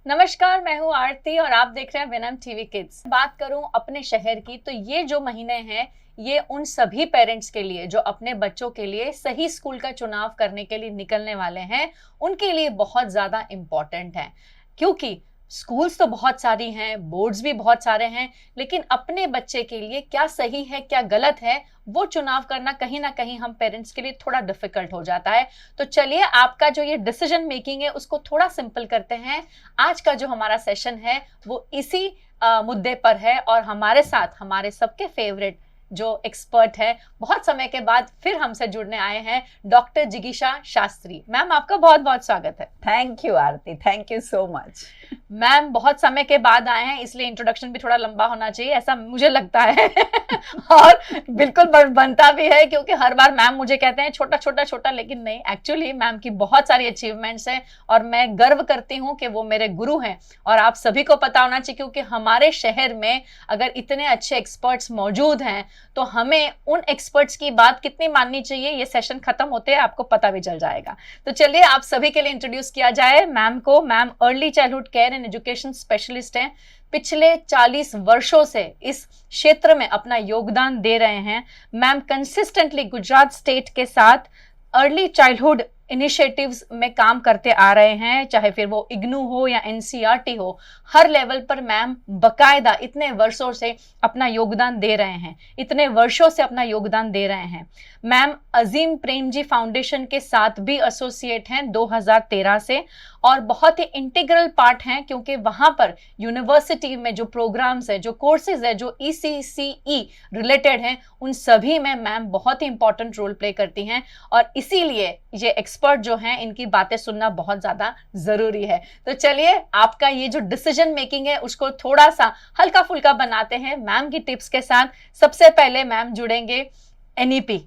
नमस्कार, मैं हूँ आरती और आप देख रहे हैं विनम टीवी किड्स। बात करूं अपने शहर की तो ये जो महीने हैं ये उन सभी पेरेंट्स के लिए जो अपने बच्चों के लिए सही स्कूल का चुनाव करने के लिए निकलने वाले हैं, उनके लिए बहुत ज्यादा इम्पोर्टेंट है। क्योंकि स्कूल्स तो बहुत सारी हैं, बोर्ड्स भी बहुत सारे हैं, लेकिन अपने बच्चे के लिए क्या सही है क्या गलत है वो चुनाव करना कहीं ना कहीं हम पेरेंट्स के लिए थोड़ा डिफिकल्ट हो जाता है। तो चलिए आपका जो ये डिसीजन मेकिंग है उसको थोड़ा सिंपल करते हैं। आज का जो हमारा सेशन है वो इसी मुद्दे पर है और हमारे साथ हमारे सबके फेवरेट जो एक्सपर्ट है, बहुत समय के बाद फिर हमसे जुड़ने आए हैं, डॉक्टर जिगीषा शास्त्री। मैम आपका बहुत बहुत स्वागत है। Thank you Aarti, thank you so much. Ma'am बहुत समय के बाद आए हैं इसलिए इंट्रोडक्शन भी थोड़ा लंबा होना चाहिए, ऐसा मुझे लगता है और बिल्कुल बनता भी है, क्योंकि हर बार मैम मुझे कहते हैं छोटा छोटा छोटा, लेकिन नहीं, एक्चुअली मैम की बहुत सारी अचीवमेंट्स हैं और मैं गर्व करती हूँ कि वो मेरे गुरु हैं। और आप सभी को पता होना चाहिए, क्योंकि हमारे शहर में अगर इतने अच्छे एक्सपर्ट्स मौजूद हैं तो हमें उन एक्सपर्ट्स की बात कितनी माननी चाहिए, ये सेशन खत्म होते हैं आपको पता भी चल जाएगा। तो चलिए आप सभी के लिए इंट्रोड्यूस किया जाए मैम को। Ma'am early childhood care and education specialist हैं, पिछले 40 वर्षों से इस क्षेत्र में अपना योगदान दे रहे हैं। मैम कंसिस्टेंटली गुजरात स्टेट के साथ अर्ली चाइल्डहुड इनिशिएटिव्स में काम करते आ रहे हैं, चाहे फिर वो इग्नू हो या एनसीईआरटी हो, हर लेवल पर मैम बकायदा इतने वर्षों से अपना योगदान दे रहे हैं, इतने वर्षों से अपना योगदान दे रहे हैं। मैम अजीम प्रेमजी फाउंडेशन के साथ भी एसोसिएट हैं 2013 से और बहुत ही इंटीग्रल पार्ट हैं, क्योंकि वहां पर यूनिवर्सिटी में जो प्रोग्राम्स है, जो कोर्सेज है, जो ECCE रिलेटेड हैं, उन सभी में मैम बहुत ही इंपॉर्टेंट रोल प्ले करती हैं और इसीलिए ये एक्सपर्ट जो हैं इनकी बातें सुनना बहुत ज्यादा जरूरी है। तो चलिए आपका ये जो डिसीजन मेकिंग है उसको थोड़ा सा हल्का फुल्का बनाते हैं मैम की टिप्स के साथ। सबसे पहले मैम जुड़ेंगे NEP,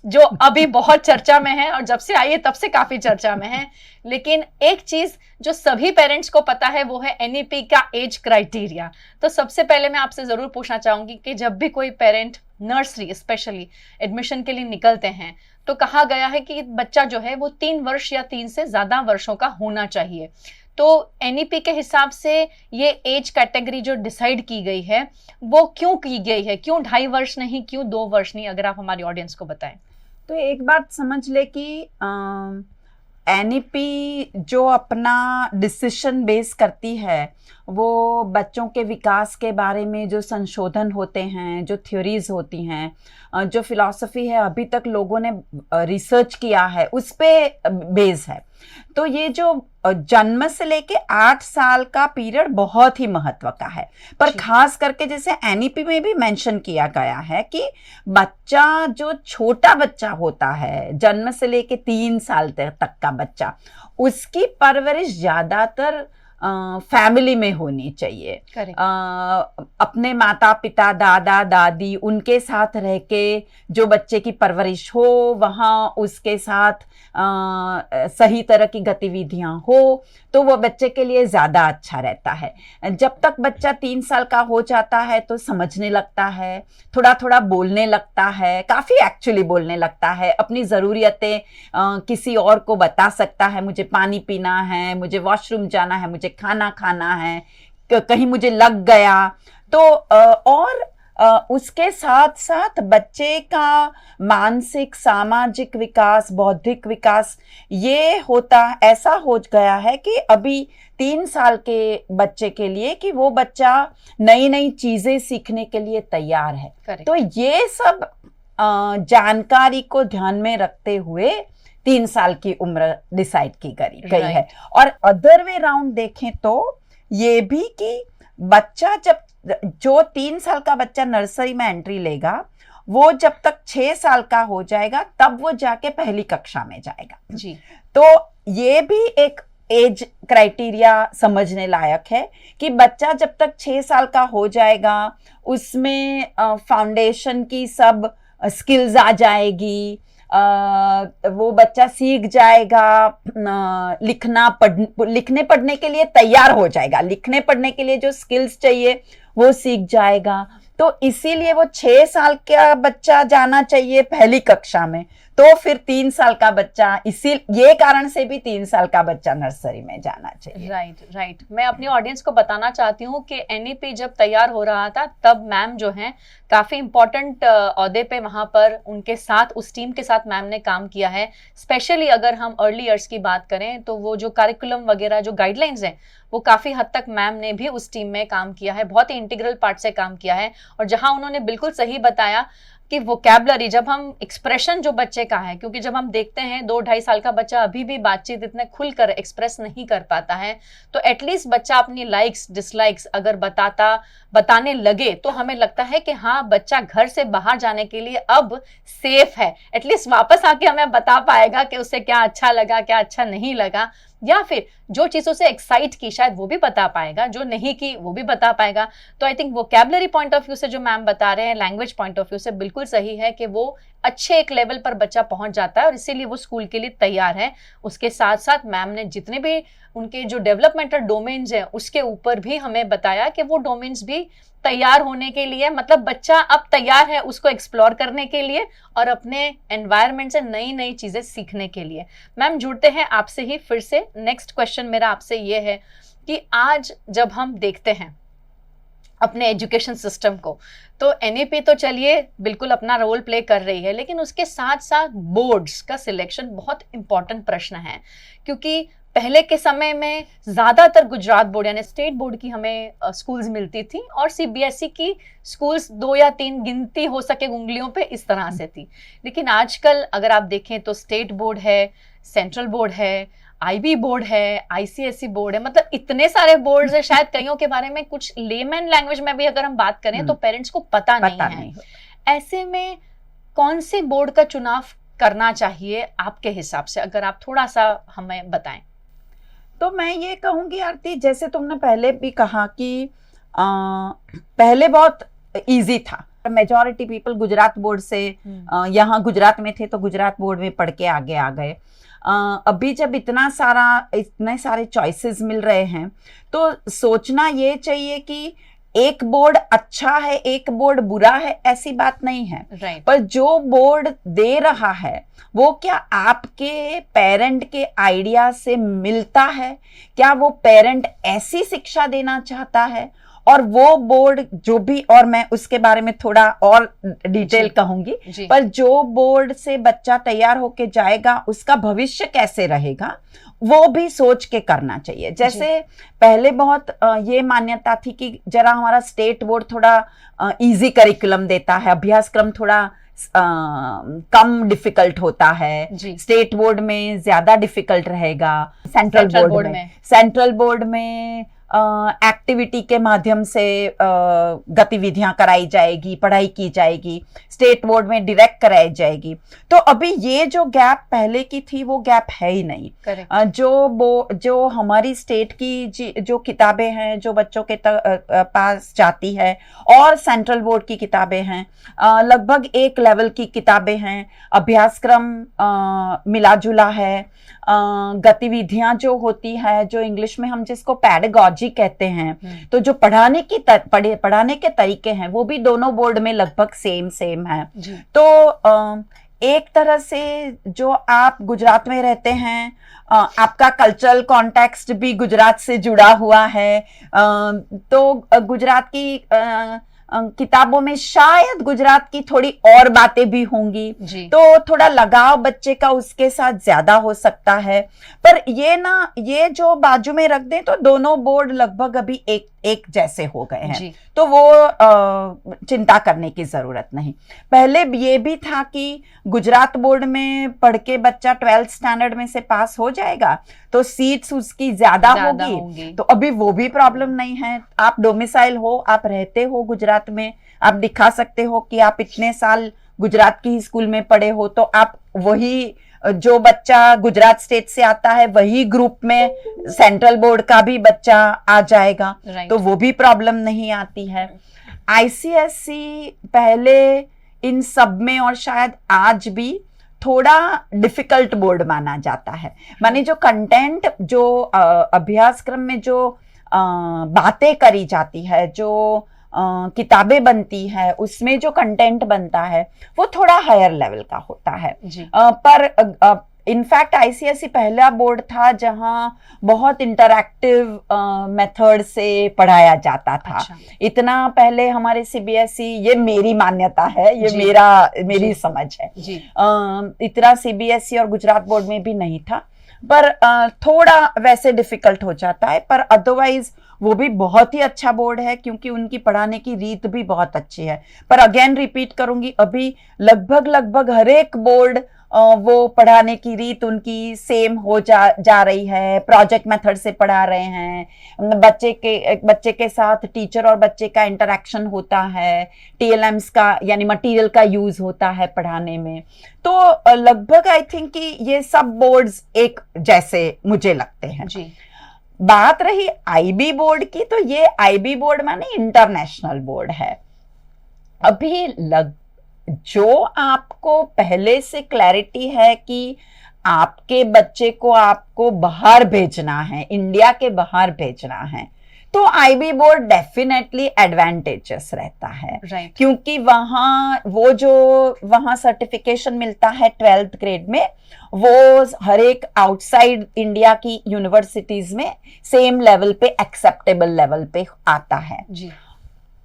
जो अभी बहुत चर्चा में है और जब से आई है तब से काफी चर्चा में है। लेकिन एक चीज जो सभी पेरेंट्स को पता है वो है NEP का एज क्राइटेरिया। तो सबसे पहले मैं आपसे जरूर पूछना चाहूंगी कि जब भी कोई पेरेंट नर्सरी स्पेशली एडमिशन के लिए निकलते हैं तो कहा गया है कि बच्चा जो है वो 3 वर्ष या 3 से ज्यादा वर्षों का होना चाहिए। तो NEP के हिसाब से ये एज कैटेगरी जो डिसाइड की गई है वो क्यों की गई है, क्यों 2.5 वर्ष नहीं, क्यों 2 वर्ष नहीं, अगर आप हमारी ऑडियंस को बताएं। तो एक बात समझ ले कि NEP जो अपना डिसीजन बेस करती है वो बच्चों के विकास के बारे में जो संशोधन होते हैं, जो थ्योरीज होती हैं, जो फिलॉसफी है अभी तक लोगों ने रिसर्च किया है, उस पे बेस है। तो ये जो जन्म से लेके 8 साल का पीरियड बहुत ही महत्व का है, पर खास करके जैसे NEP में भी मेंशन किया गया है कि बच्चा जो छोटा बच्चा होता है, जन्म से लेके 3 साल तक का बच्चा, उसकी परवरिश ज्यादातर फैमिली में होनी चाहिए। अपने माता पिता, दादा दादी, उनके साथ रह के जो बच्चे की परवरिश हो, वहाँ उसके साथ सही तरह की गतिविधियां हो तो वो बच्चे के लिए ज्यादा अच्छा रहता है। जब तक बच्चा 3 साल का हो जाता है तो समझने लगता है, थोड़ा थोड़ा बोलने लगता है, काफी एक्चुअली बोलने लगता है, अपनी ज़रूरियतें किसी और को बता सकता है, मुझे पानी पीना है, मुझे वॉशरूम जाना है, मुझे खाना खाना है, कहीं मुझे लग गया तो और उसके साथ साथ बच्चे का मानसिक सामाजिक विकास, बौद्धिक विकास ये होता, ऐसा हो गया है कि अभी 3 साल के बच्चे के लिए कि वो बच्चा नई नई चीजें सीखने के लिए तैयार है। तो ये सब जानकारी को ध्यान में रखते हुए 3 साल की उम्र डिसाइड की गई है। और अदर वे राउंड देखें तो ये भी कि बच्चा जब जो 3 साल का बच्चा नर्सरी में एंट्री लेगा वो जब तक 6 साल का हो जाएगा तब वो जाके पहली कक्षा में जाएगा जी। तो ये भी एक एज क्राइटेरिया समझने लायक है कि बच्चा जब तक 6 साल का हो जाएगा उसमें फाउंडेशन की सब स्किल्स आ जाएगी, वो बच्चा सीख जाएगा, लिखने पढ़ने के लिए तैयार हो जाएगा, लिखने पढ़ने के लिए जो स्किल्स चाहिए वो सीख जाएगा। तो इसीलिए वो 6 साल का बच्चा जाना चाहिए पहली कक्षा में। तो फिर 3 साल का बच्चा, इसी ये कारण से भी 3 साल का बच्चा नर्सरी में जाना चाहिए। राइट। मैं अपनी ऑडियंस को बताना चाहती हूँ कि एनईपी जब तैयार हो रहा था तब मैम जो हैं काफी इंपॉर्टेंट ओहदे पे वहां पर उनके साथ, उस टीम के साथ मैम ने काम किया है। स्पेशली अगर हम अर्ली ईयर्स की बात करें तो वो जो करिकुलम वगैरह, जो गाइडलाइंस हैं, वो काफी हद तक मैम ने भी उस टीम में काम किया है, बहुत ही इंटीग्रल पार्ट से काम किया है। और जहां उन्होंने बिल्कुल सही बताया कि वोकैबुलरी, जब हम एक्सप्रेशन जो बच्चे का है, क्योंकि जब हम देखते हैं 2-2.5 साल का बच्चा अभी भी बातचीत इतने खुलकर एक्सप्रेस नहीं कर पाता है, तो एटलीस्ट बच्चा अपनी लाइक्स डिसलाइक्स अगर बताने लगे तो हमें लगता है कि हाँ, बच्चा घर से बाहर जाने के लिए अब सेफ है। एटलीस्ट वापस आके हमें बता पाएगा कि उसे क्या अच्छा लगा, क्या अच्छा नहीं लगा, या फिर जो चीजों से एक्साइट की शायद वो भी बता पाएगा, जो नहीं की वो भी बता पाएगा। तो I think vocabulary point of view से जो मैम बता रहे हैं, लैंग्वेज पॉइंट ऑफ व्यू से बिल्कुल सही है कि वो अच्छे एक लेवल पर बच्चा पहुंच जाता है और इसीलिए वो स्कूल के लिए तैयार है। उसके साथ साथ मैम ने जितने भी उनके जो डेवलपमेंटल डोमेन्स हैं उसके ऊपर भी हमें बताया कि वो डोमेन्स भी तैयार होने के लिए, मतलब बच्चा अब तैयार है उसको एक्सप्लोर करने के लिए और अपने एनवायरनमेंट से नई नई चीजें सीखने के लिए। मैम जुड़ते हैं आपसे ही फिर से। नेक्स्ट क्वेश्चन मेरा आपसे ये है कि आज जब हम देखते हैं अपने एजुकेशन सिस्टम को, तो एनईपी तो चलिए बिल्कुल अपना रोल प्ले कर रही है, लेकिन उसके साथ साथ बोर्ड्स का सिलेक्शन बहुत इंपॉर्टेंट प्रश्न है। क्योंकि पहले के समय में ज्यादातर गुजरात बोर्ड यानी स्टेट बोर्ड की हमें स्कूल्स मिलती थी और सीबीएसई की स्कूल्स 2 या 3 गिनती हो सके उंगलियों पे इस तरह से थी। लेकिन आजकल अगर आप देखें तो स्टेट बोर्ड है, सेंट्रल बोर्ड है, आईबी बोर्ड है, आईसीएसई बोर्ड है, मतलब इतने सारे बोर्ड्स है, शायद कईयों के बारे में कुछ लेमन लैंग्वेज में भी अगर हम बात करें तो पेरेंट्स को पता नहीं है। ऐसे में कौन से बोर्ड का चुनाव करना चाहिए आपके हिसाब से, अगर आप थोड़ा सा हमें बताएं। तो मैं ये कहूंगी आरती, जैसे तुमने पहले भी कहा कि पहले बहुत इजी था, मेजॉरिटी पीपल गुजरात बोर्ड से यहाँ गुजरात में थे तो गुजरात बोर्ड में पढ़ के आगे आ गए। अभी जब इतने सारे चॉइसेस मिल रहे हैं तो सोचना ये चाहिए कि एक बोर्ड अच्छा है, एक बोर्ड बुरा है, ऐसी बात नहीं है। पर जो बोर्ड दे रहा है वो क्या आपके पेरेंट के आइडिया से मिलता है? क्या वो पेरेंट ऐसी शिक्षा देना चाहता है? और वो बोर्ड जो भी, और मैं उसके बारे में थोड़ा और डिटेल कहूंगी, पर जो बोर्ड से बच्चा तैयार होके जाएगा उसका भविष्य कैसे रहेगा वो भी सोच के करना चाहिए। जैसे पहले बहुत ये मान्यता थी कि जरा हमारा स्टेट बोर्ड थोड़ा इजी करिकुलम देता है, अभ्यासक्रम थोड़ा कम डिफिकल्ट होता है, स्टेट बोर्ड में ज्यादा डिफिकल्ट रहेगा। सेंट्रल बोर्ड में एक्टिविटी के माध्यम से गतिविधियां कराई जाएगी, पढ़ाई की जाएगी, स्टेट बोर्ड में डायरेक्ट कराई जाएगी। तो अभी ये जो गैप पहले की थी वो गैप है ही नहीं। जो हमारी स्टेट की जो किताबें हैं जो बच्चों के पास जाती है और सेंट्रल बोर्ड की किताबें हैं, लगभग एक लेवल की किताबें हैं, अभ्यासक्रम मिला जुला है, गतिविधियां जो होती है, जो इंग्लिश में हम जिसको पैडागॉजी कहते हैं, तो जो पढ़ाने के तरीके हैं वो भी दोनों बोर्ड में लगभग सेम है। तो एक तरह से जो आप गुजरात में रहते हैं, आपका कल्चरल कॉन्टेक्स्ट भी गुजरात से जुड़ा हुआ है, तो गुजरात की किताबों में शायद गुजरात की थोड़ी और बातें भी होंगी, तो थोड़ा लगाव बच्चे का उसके साथ ज्यादा हो सकता है। पर ये जो बाजू में रख दें तो दोनों बोर्ड लगभग अभी एक जैसे हो गए हैं, तो वो चिंता करने की जरूरत नहीं। पहले ये भी था कि गुजरात बोर्ड में पढ़ के बच्चा 12th स्टैंडर्ड में से पास हो जाएगा तो सीट्स उसकी ज्यादा होगी, तो अभी वो भी प्रॉब्लम नहीं है। आप डोमिसाइल हो, आप रहते हो गुजरात में, आप दिखा सकते हो कि आप इतने साल गुजरात की स्कूल में पढ़े हो, तो आप वही जो बच्चा गुजरात स्टेट से आता है वही ग्रुप में सेंट्रल बोर्ड का भी बच्चा आ जाएगा, तो वो भी प्रॉब्लम नहीं आती है। आईसीएसई पहले इन सब में और शायद आज भी थोड़ा डिफिकल्ट बोर्ड माना जाता है। माने जो कंटेंट, जो अभ्यासक्रम में जो बातें करी जाती है, जो किताबें बनती है, उसमें जो कंटेंट बनता है वो थोड़ा हायर लेवल का होता है। पर इनफैक्ट आईसीएसई पहला बोर्ड था जहां बहुत इंटरैक्टिव मेथड से पढ़ाया जाता था। अच्छा। इतना पहले हमारे सीबीएसई, ये मेरी मान्यता है, ये मेरी समझ है, इतना सीबीएसई और गुजरात बोर्ड में भी नहीं था, पर थोड़ा वैसे डिफिकल्ट हो जाता है। पर अदरवाइज वो भी बहुत ही अच्छा बोर्ड है क्योंकि उनकी पढ़ाने की रीत भी बहुत अच्छी है। पर अगेन रिपीट करूंगी, अभी लगभग हर एक बोर्ड वो पढ़ाने की रीत उनकी सेम हो जा रही है। प्रोजेक्ट मेथड से पढ़ा रहे हैं, बच्चे के साथ टीचर और बच्चे का इंटरेक्शन होता है, टीएलएम्स का यानी मटेरियल का यूज होता है पढ़ाने में। तो लगभग आई थिंक कि ये सब बोर्ड्स एक जैसे मुझे लगते हैं जी। बात रही आईबी बोर्ड की, तो ये आईबी बोर्ड माने इंटरनेशनल बोर्ड है। अभी जो आपको पहले से क्लैरिटी है कि आपके बच्चे को आपको बाहर भेजना है, इंडिया के बाहर भेजना है, तो आईबी बोर्ड डेफिनेटली एडवांटेजेस रहता है। क्योंकि वहां सर्टिफिकेशन मिलता है 12th ग्रेड में, वो हर एक आउटसाइड इंडिया की यूनिवर्सिटीज में सेम लेवल पे, एक्सेप्टेबल लेवल पे आता है जी।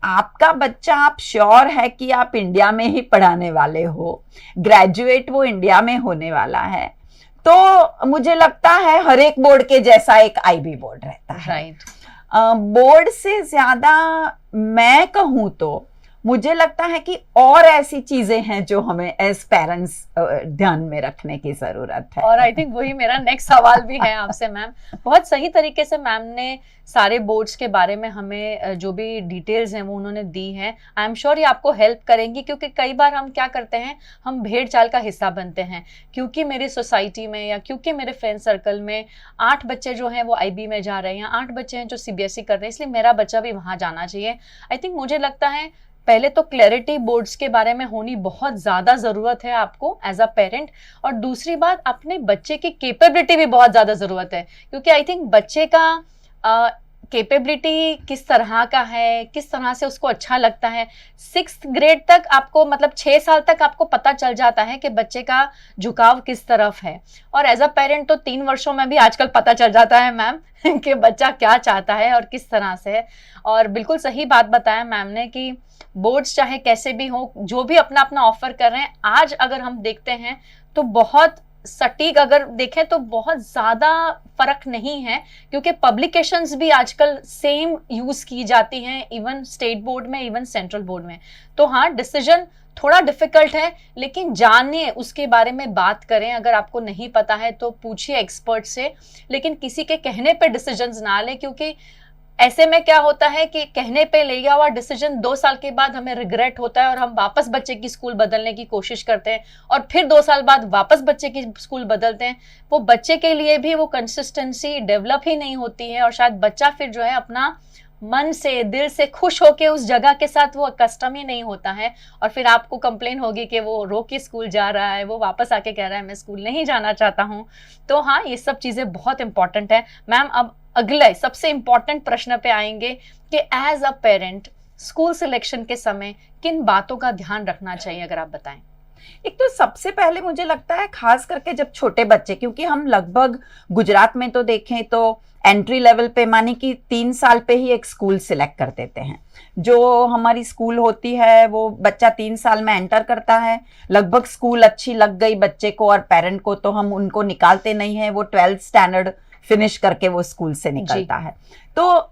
आपका बच्चा, आप श्योर है कि आप इंडिया में ही पढ़ाने वाले हो, ग्रेजुएट वो इंडिया में होने वाला है, तो मुझे लगता है हर एक बोर्ड के जैसा एक आईबी बोर्ड रहता है। बोर्ड से ज्यादा मैं कहूं तो मुझे लगता है कि और ऐसी चीजें हैं जो हमें एज पेरेंट्स ध्यान में रखने की जरूरत है। और आई थिंक वही मेरा नेक्स्ट सवाल भी है आपसे मैम। बहुत सही तरीके से मैम ने सारे बोर्ड्स के बारे में हमें जो भी डिटेल्स हैं वो उन्होंने दी हैं। आई एम श्योर ये आपको हेल्प करेंगी, क्योंकि कई बार हम क्या करते हैं, हम भेड़ चाल का हिस्सा बनते हैं। क्योंकि मेरी सोसाइटी में या क्योंकि मेरे फ्रेंड सर्कल में 8 बच्चे जो हैं वो आईबी में जा रहे हैं, 8 बच्चे हैं जो सीबीएसई कर रहे हैं, इसलिए मेरा बच्चा भी वहाँ जाना चाहिए। आई थिंक मुझे लगता है पहले तो क्लैरिटी बोर्ड्स के बारे में होनी बहुत ज़्यादा ज़रूरत है आपको एज अ पेरेंट, और दूसरी बात अपने बच्चे की कैपेबिलिटी भी बहुत ज़्यादा ज़रूरत है। क्योंकि आई थिंक बच्चे का कैपेबिलिटी किस तरह का है, किस तरह से उसको अच्छा लगता है, 6th ग्रेड तक आपको, मतलब 6 साल तक आपको पता चल जाता है कि बच्चे का झुकाव किस तरफ है। और एज अ पेरेंट तो 3 वर्षों में भी आजकल पता चल जाता है मैम कि बच्चा क्या चाहता है और किस तरह से है। और बिल्कुल सही बात बताया मैम ने कि बोर्ड्स चाहे कैसे भी हो, जो भी अपना अपना ऑफर कर रहे हैं, आज अगर हम देखते हैं तो बहुत सटीक अगर देखें तो बहुत ज़्यादा फर्क नहीं है, क्योंकि पब्लिकेशंस भी आजकल सेम यूज़ की जाती हैं, इवन स्टेट बोर्ड में, इवन सेंट्रल बोर्ड में। तो हाँ, डिसीजन थोड़ा डिफिकल्ट है, लेकिन जानिए, उसके बारे में बात करें। अगर आपको नहीं पता है तो पूछिए एक्सपर्ट से, लेकिन किसी के कहने पे डिसीजंस ना लें, क्योंकि ऐसे में क्या होता है कि कहने पे ले गया हुआ डिसीजन 2 साल के बाद हमें रिग्रेट होता है और हम वापस बच्चे की स्कूल बदलने की कोशिश करते हैं, और फिर 2 साल बाद वापस बच्चे की स्कूल बदलते हैं। वो बच्चे के लिए भी वो कंसिस्टेंसी डेवलप ही नहीं होती है, और शायद बच्चा फिर जो है अपना मन से, दिल से खुश होके उस जगह के साथ वो कस्टम ही नहीं होता है, और फिर आपको कंप्लेन होगी कि वो रो के स्कूल जा रहा है, वो वापस आके कह रहा है मैं स्कूल नहीं जाना चाहता हूँ। तो हाँ, ये सब चीज़ें बहुत इंपॉर्टेंट है मैम। अब अगले सबसे इंपॉर्टेंट प्रश्न पे आएंगे कि as a parent school selection के समय किन बातों का ध्यान रखना चाहिए, अगर आप बताएं। एक तो सबसे पहले मुझे लगता है, खास करके जब छोटे बच्चे, क्योंकि हम लगभग गुजरात में तो देखें तो एंट्री लेवल पे मानी कि 3 साल पे ही एक स्कूल सिलेक्ट कर देते हैं। जो हमारी स्कूल होती है वो बच्चा 3 साल में एंटर करता है, लगभग स्कूल अच्छी लग गई बच्चे को और पेरेंट को, तो हम उनको निकालते नहीं है, वो 12th स्टैंडर्ड फिनिश करके वो स्कूल से निकलता है। तो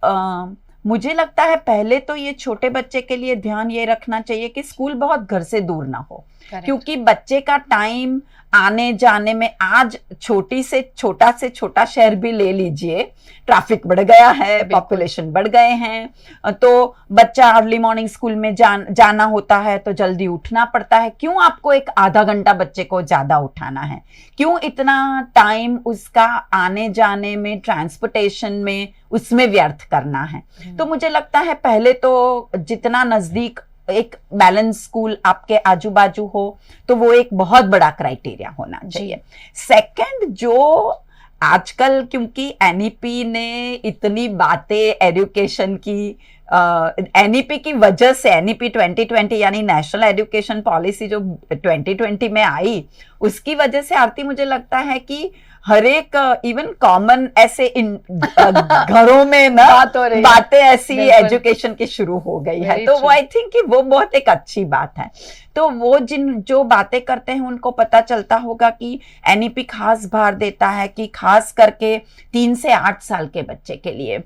मुझे लगता है पहले तो ये छोटे बच्चे के लिए ध्यान ये रखना चाहिए कि स्कूल बहुत घर से दूर ना हो, क्योंकि बच्चे का टाइम आने जाने में, आज छोटा से छोटा शहर भी ले लीजिए, ट्रैफिक बढ़ गया है, पॉपुलेशन बढ़ गए हैं, तो बच्चा अर्ली मॉर्निंग स्कूल में जाना होता है तो जल्दी उठना पड़ता है। क्यों आपको एक आधा घंटा बच्चे को ज्यादा उठाना है? क्यों इतना टाइम उसका आने जाने में, ट्रांसपोर्टेशन में, उसमें व्यर्थ करना है? तो मुझे लगता है पहले तो जितना नजदीक एक बैलेंस स्कूल आपके आजू बाजू हो तो वो एक बहुत बड़ा क्राइटेरिया होना चाहिए। सेकंड, जो आजकल क्योंकि एनईपी ने इतनी बातें एजुकेशन की एनईपी की वजह से, एनईपी 2020 यानी नेशनल एजुकेशन पॉलिसी जो 2020 में आई, उसकी वजह से आरती मुझे लगता है कि हर एक इवन कॉमन ऐसे घरों में ना बातें ऐसी एजुकेशन की शुरू हो गई है, तो वो आई थिंक कि वो बहुत एक अच्छी बात है। तो वो जो बातें करते हैं उनको पता चलता होगा कि एनईपी खास भार देता है कि खास करके 3 से 8 साल के बच्चे के लिए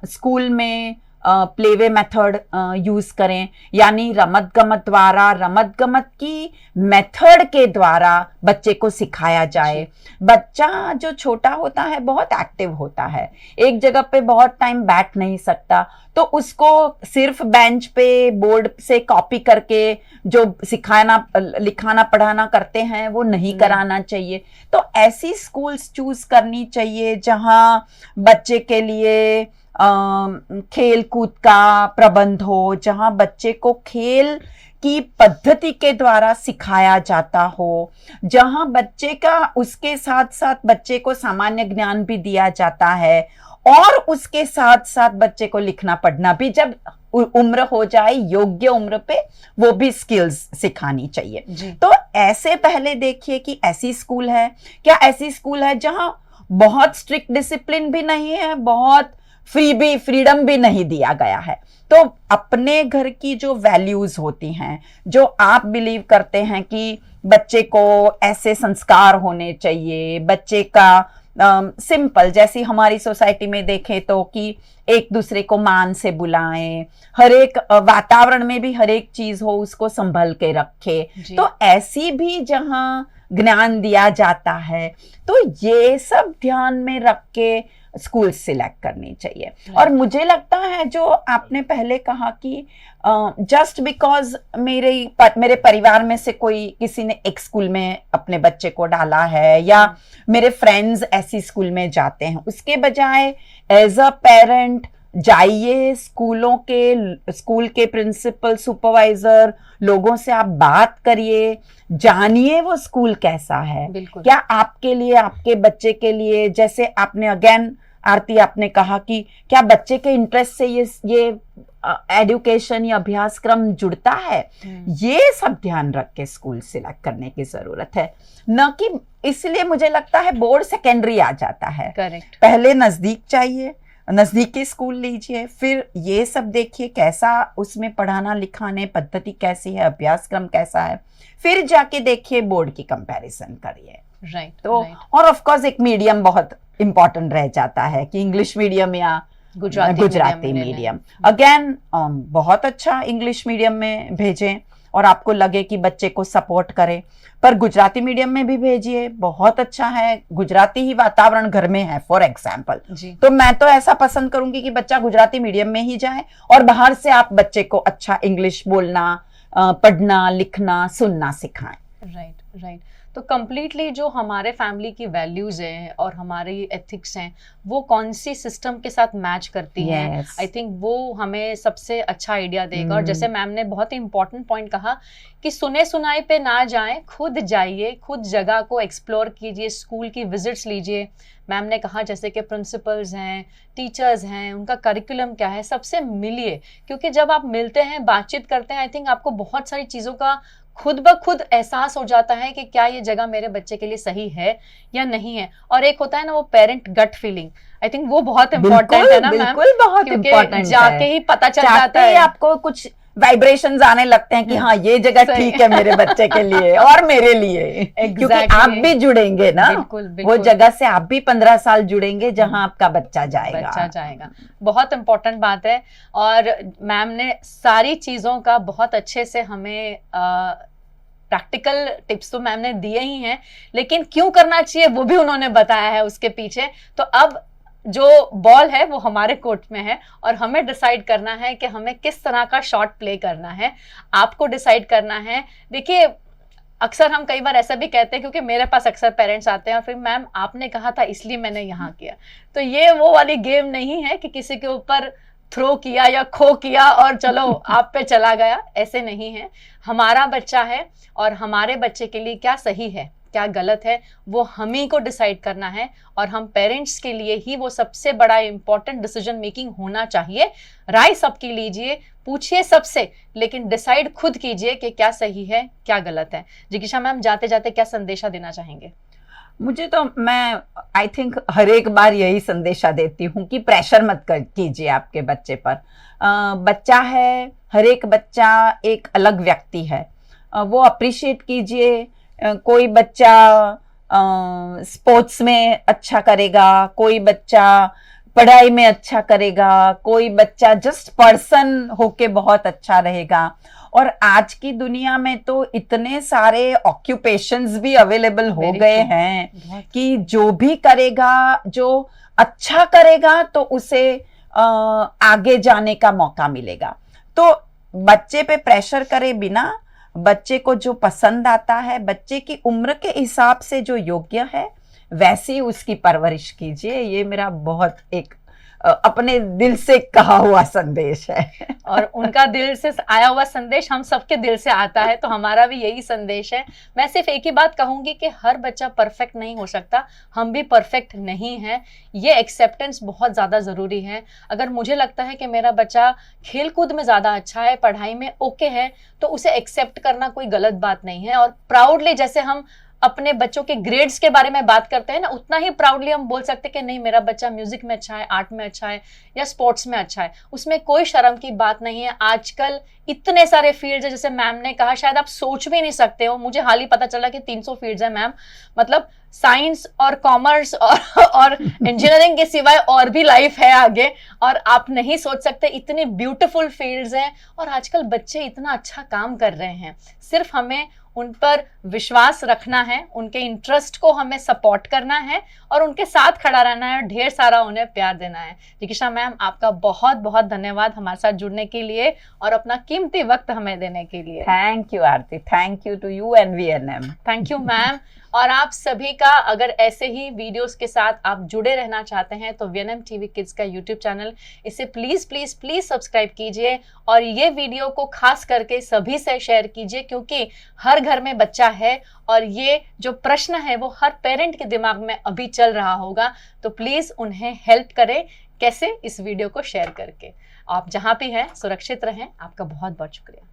स्कूल में प्लेवे मेथड यूज करें, यानी रमत गमत की मेथड के द्वारा बच्चे को सिखाया जाए। बच्चा जो छोटा होता है बहुत एक्टिव होता है, एक जगह पे बहुत टाइम बैठ नहीं सकता, तो उसको सिर्फ बेंच पे बोर्ड से कॉपी करके जो सिखाना लिखाना पढ़ाना करते हैं वो नहीं कराना चाहिए। तो ऐसी स्कूल्स चूज करनी चाहिए जहां बच्चे के लिए खेल कूद का प्रबंध हो, जहां बच्चे को खेल की पद्धति के द्वारा सिखाया जाता हो, जहां बच्चे का उसके साथ साथ बच्चे को सामान्य ज्ञान भी दिया जाता है, और उसके साथ साथ बच्चे को लिखना पढ़ना भी जब उम्र हो जाए, योग्य उम्र पे, वो भी स्किल्स सिखानी चाहिए। तो ऐसे पहले देखिए कि ऐसी स्कूल है क्या, ऐसी स्कूल है जहां बहुत स्ट्रिक्ट डिसिप्लिन भी नहीं है, बहुत फ्रीडम भी नहीं दिया गया है। तो अपने घर की जो वैल्यूज होती हैं, जो आप बिलीव करते हैं कि बच्चे को ऐसे संस्कार होने चाहिए, बच्चे का सिंपल, जैसी हमारी सोसाइटी में देखें तो कि एक दूसरे को मान से बुलाएं, हर एक वातावरण में भी हर एक चीज हो उसको संभल के रखे, तो ऐसी भी जहां ज्ञान दिया जाता है, तो ये सब ध्यान में रख के स्कूल सिलेक्ट करनी चाहिए। और मुझे लगता है जो आपने पहले कहा कि जस्ट बिकॉज मेरे परिवार में से कोई किसी ने एक स्कूल में अपने बच्चे को डाला है, या मेरे फ्रेंड्स ऐसी स्कूल में जाते हैं, उसके बजाय एज अ पेरेंट जाइए, स्कूल के प्रिंसिपल, सुपरवाइजर लोगों से आप बात करिए, जानिए वो स्कूल कैसा है, क्या आपके लिए, आपके बच्चे के लिए, जैसे आपने अगेन आरती आपने कहा कि क्या बच्चे के इंटरेस्ट से ये एजुकेशन या अभ्यासक्रम जुड़ता है, ये सब ध्यान रख के स्कूल सिलेक्ट करने की जरूरत है। न कि इसलिए मुझे लगता है बोर्ड सेकेंडरी आ जाता है। करेक्ट। पहले नजदीक चाहिए, नजदीकी स्कूल लीजिए, फिर ये सब देखिए कैसा उसमें पढ़ाना लिखाने पद्धति कैसी है, अभ्यासक्रम कैसा है, फिर जाके देखिए बोर्ड की कंपैरिजन करिए। राइट। तो और ऑफ कोर्स एक मीडियम बहुत इंपॉर्टेंट रह जाता है कि इंग्लिश मीडियम या गुजराती मीडियम। अगेन बहुत अच्छा इंग्लिश मीडियम में भेजें और आपको लगे कि बच्चे को सपोर्ट करे, पर गुजराती मीडियम में भी भेजिए, बहुत अच्छा है, गुजराती ही वातावरण घर में है फॉर एग्जाम्पल, तो मैं तो ऐसा पसंद करूंगी कि बच्चा गुजराती मीडियम में ही जाए और बाहर से आप बच्चे को अच्छा इंग्लिश बोलना, पढ़ना, लिखना, सुनना सिखाएं। Right, right. तो कंप्लीटली जो हमारे फैमिली की वैल्यूज हैं और हमारी एथिक्स हैं वो कौन सी सिस्टम के साथ मैच करती हैं, आई थिंक वो हमें सबसे अच्छा आइडिया देगा। और जैसे मैम ने बहुत ही इंपॉर्टेंट पॉइंट कहा कि सुने सुनाई पे ना जाएं, खुद जाइए, खुद जगह को एक्सप्लोर कीजिए, स्कूल की विजिट्स लीजिए। मैम ने कहा जैसे कि प्रिंसिपल्स हैं, टीचर्स हैं, उनका करिकुलम क्या है, सबसे मिलिए, क्योंकि जब आप मिलते हैं, बातचीत करते हैं, आई थिंक आपको बहुत सारी चीज़ों का खुद ब खुद एहसास हो जाता है कि क्या ये जगह मेरे बच्चे के लिए सही है या नहीं है। और एक होता है ना वो parent gut feeling, I think वो बहुत इंपॉर्टेंट है ना मैम, बिल्कुल बहुत इंपॉर्टेंट जाके ही पता चल जाता है, आपको कुछ वाइब्रेशंस आने लगते हैं कि हाँ ये जगह ठीक है मेरे बच्चे के लिए और मेरे लिए, क्योंकि आप भी जुड़ेंगे ना, वो जगह से आप भी 15 साल जुड़ेंगे जहां आपका बच्चा जाएगा। बहुत इंपॉर्टेंट बात है। और मैम ने सारी चीजों का बहुत अच्छे से हमें प्रैक्टिकल टिप्स तो मैम ने दिए ही हैं, लेकिन क्यों करना चाहिए वो भी उन्होंने बताया है उसके पीछे। तो अब जो बॉल है वो हमारे कोर्ट में है और हमें डिसाइड करना है कि हमें किस तरह का शॉट प्ले करना है, आपको डिसाइड करना है। देखिए अक्सर हम कई बार ऐसा भी कहते हैं, क्योंकि मेरे पास अक्सर पेरेंट्स आते हैं और फिर मैम आपने कहा था इसलिए मैंने यहाँ किया। तो ये वो वाली गेम नहीं है कि किसी के ऊपर थ्रो किया या खो किया और चलो आप पे चला गया, ऐसे नहीं है। हमारा बच्चा है और हमारे बच्चे के लिए क्या सही है, क्या गलत है वो हम ही को डिसाइड करना है, और हम पेरेंट्स के लिए ही वो सबसे बड़ा इंपॉर्टेंट डिसीजन मेकिंग होना चाहिए। राय सबकी लीजिए, पूछिए सबसे, लेकिन डिसाइड खुद कीजिए कि क्या सही है क्या गलत है। जिकीषा मैम, जाते जाते क्या संदेशा देना चाहेंगे? मुझे तो, मैं आई थिंक हर एक बार यही संदेशा देती हूँ कि प्रेशर मत कीजिए आपके बच्चे पर। बच्चा है, हर एक बच्चा एक अलग व्यक्ति है, वो अप्रिशिएट कीजिए। कोई बच्चा स्पोर्ट्स में अच्छा करेगा, कोई बच्चा पढ़ाई में अच्छा करेगा, कोई बच्चा जस्ट पर्सन होके बहुत अच्छा रहेगा। और आज की दुनिया में तो इतने सारे ऑक्यूपेशंस भी अवेलेबल हो गए हैं कि जो भी करेगा, जो अच्छा करेगा तो उसे आगे जाने का मौका मिलेगा। तो बच्चे पे प्रेशर करे बिना, बच्चे को जो पसंद आता है, बच्चे की उम्र के हिसाब से जो योग्य है वैसी उसकी परवरिश कीजिए। ये मेरा बहुत एक अपने दिल से कहा हुआ संदेश है। और उनका दिल से आया हुआ संदेश हम सबके दिल से आता है, तो हमारा भी यही संदेश है। मैं सिर्फ एक ही बात कहूंगी कि हर बच्चा परफेक्ट नहीं हो सकता, हम भी परफेक्ट नहीं हैं। ये एक्सेप्टेंस बहुत ज़्यादा ज़रूरी है। अगर मुझे लगता है कि मेरा बच्चा खेलकूद में ज़्यादा अच्छा है, पढ़ाई में ओके है, तो उसे एक्सेप्ट करना कोई गलत बात नहीं है। और प्राउडली जैसे हम अपने बच्चों के ग्रेड्स के बारे में बात करते हैं ना, उतना ही प्राउडली हम बोल सकते हैं कि नहीं, मेरा बच्चा म्यूजिक में अच्छा है, आर्ट में अच्छा है, या स्पोर्ट्स में अच्छा है। उसमें कोई शर्म की बात नहीं है। आजकल इतने सारे फील्ड्स है, जैसे मैम ने कहा, शायद आप सोच भी नहीं सकते हो। मुझे हाल ही पता चला कि 300 फील्ड्स है मैम। मतलब साइंस और कॉमर्स और इंजीनियरिंग के सिवाय और भी लाइफ है आगे, और आप नहीं सोच सकते, इतनी ब्यूटीफुल फील्ड्स हैं। और आजकल बच्चे इतना अच्छा काम कर रहे हैं। सिर्फ हमें उन पर विश्वास रखना है, उनके इंटरेस्ट को हमें सपोर्ट करना है, और उनके साथ खड़ा रहना है, और ढेर सारा उन्हें प्यार देना है। जिकीषा मैम, आपका बहुत बहुत धन्यवाद हमारे साथ जुड़ने के लिए और अपना कीमती वक्त हमें देने के लिए। Thank you Aarti, thank you to you and VNM। Thank you ma'am. और आप सभी का, अगर ऐसे ही वीडियोस के साथ आप जुड़े रहना चाहते हैं तो VNM TV किड्स का YouTube चैनल, इसे प्लीज़ प्लीज़ प्लीज़ सब्सक्राइब कीजिए, और ये वीडियो को खास करके सभी से शेयर कीजिए, क्योंकि हर घर में बच्चा है और ये जो प्रश्न है वो हर पेरेंट के दिमाग में अभी चल रहा होगा। तो प्लीज़ उन्हें हेल्प करें, कैसे? इस वीडियो को शेयर करके। आप जहाँ भी हैं सुरक्षित रहें। आपका बहुत बहुत शुक्रिया।